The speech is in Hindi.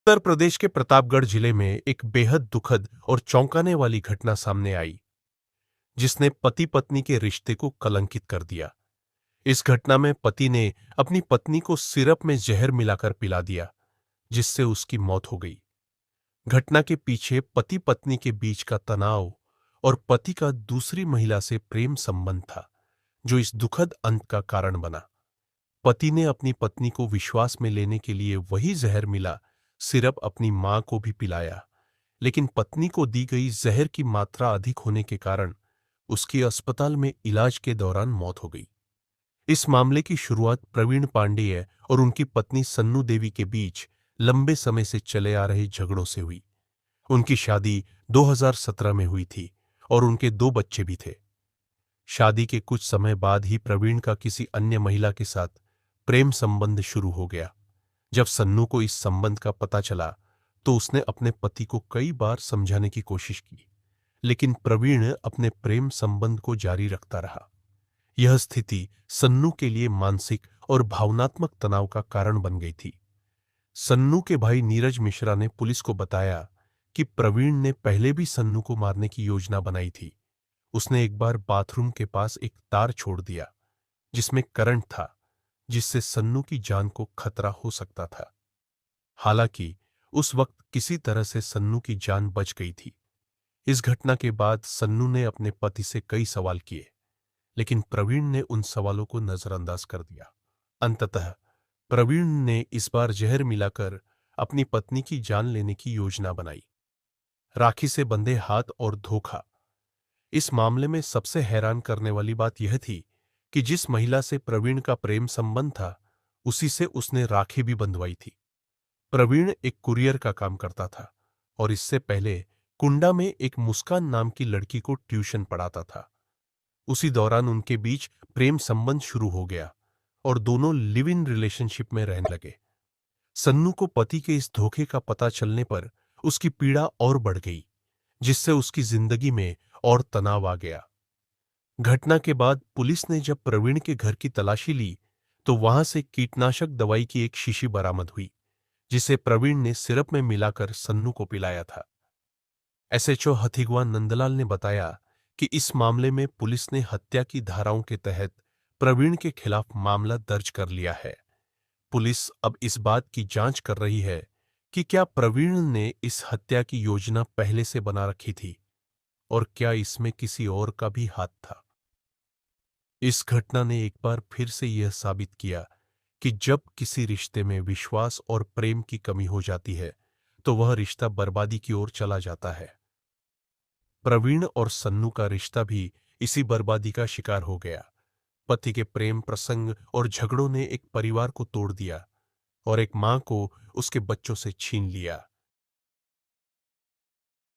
उत्तर प्रदेश के प्रतापगढ़ जिले में एक बेहद दुखद और चौंकाने वाली घटना सामने आई, जिसने पति पत्नी के रिश्ते को कलंकित कर दिया। इस घटना में पति ने अपनी पत्नी को सिरप में जहर मिलाकर पिला दिया, जिससे उसकी मौत हो गई। घटना के पीछे पति पत्नी के बीच का तनाव और पति का दूसरी महिला से प्रेम संबंध था, जो इस दुखद अंत का कारण बना। पति ने अपनी पत्नी को विश्वास में लेने के लिए वही जहर मिला सिरप अपनी मां को भी पिलाया, लेकिन पत्नी को दी गई जहर की मात्रा अधिक होने के कारण उसकी अस्पताल में इलाज के दौरान मौत हो गई। इस मामले की शुरुआत प्रवीण पांडेय और उनकी पत्नी सन्नू देवी के बीच लंबे समय से चले आ रहे झगड़ों से हुई। उनकी शादी 2017 में हुई थी और उनके 2 बच्चे भी थे। शादी के कुछ समय बाद ही प्रवीण का किसी अन्य महिला के साथ प्रेम संबंध शुरू हो गया। जब सन्नू को इस संबंध का पता चला तो उसने अपने पति को कई बार समझाने की कोशिश की, लेकिन प्रवीण अपने प्रेम संबंध को जारी रखता रहा। यह स्थिति सन्नू के लिए मानसिक और भावनात्मक तनाव का कारण बन गई थी। सन्नू के भाई नीरज मिश्रा ने पुलिस को बताया कि प्रवीण ने पहले भी सन्नू को मारने की योजना बनाई थी। उसने एक बार बाथरूम के पास एक तार छोड़ दिया, जिसमें करंट था, जिससे सन्नू की जान को खतरा हो सकता था। हालांकि उस वक्त किसी तरह से सन्नू की जान बच गई थी। इस घटना के बाद सन्नू ने अपने पति से कई सवाल किए, लेकिन प्रवीण ने उन सवालों को नजरअंदाज कर दिया। अंततः प्रवीण ने इस बार जहर मिलाकर अपनी पत्नी की जान लेने की योजना बनाई। राखी से बंधे हाथ और धोखा। इस मामले में सबसे हैरान करने वाली बात यह थी कि जिस महिला से प्रवीण का प्रेम संबंध था, उसी से उसने राखी भी बंधवाई थी। प्रवीण एक कुरियर का काम करता था और इससे पहले कुंडा में एक मुस्कान नाम की लड़की को ट्यूशन पढ़ाता था। उसी दौरान उनके बीच प्रेम संबंध शुरू हो गया और दोनों लिव इन रिलेशनशिप में रहने लगे। सन्नू को पति के इस धोखे का पता चलने पर उसकी पीड़ा और बढ़ गई, जिससे उसकी जिंदगी में और तनाव आ गया। घटना के बाद पुलिस ने जब प्रवीण के घर की तलाशी ली तो वहां से कीटनाशक दवाई की एक शीशी बरामद हुई, जिसे प्रवीण ने सिरप में मिलाकर सन्नू को पिलाया था। एसएचओ हथिगवा नंदलाल ने बताया कि इस मामले में पुलिस ने हत्या की धाराओं के तहत प्रवीण के खिलाफ मामला दर्ज कर लिया है। पुलिस अब इस बात की जांच कर रही है कि क्या प्रवीण ने इस हत्या की योजना पहले से बना रखी थी और क्या इसमें किसी और का भी हाथ था। इस घटना ने एक बार फिर से यह साबित किया कि जब किसी रिश्ते में विश्वास और प्रेम की कमी हो जाती है तो वह रिश्ता बर्बादी की ओर चला जाता है। प्रवीण और सन्नू का रिश्ता भी इसी बर्बादी का शिकार हो गया। पति के प्रेम प्रसंग और झगड़ों ने एक परिवार को तोड़ दिया और एक मां को उसके बच्चों से छीन लिया।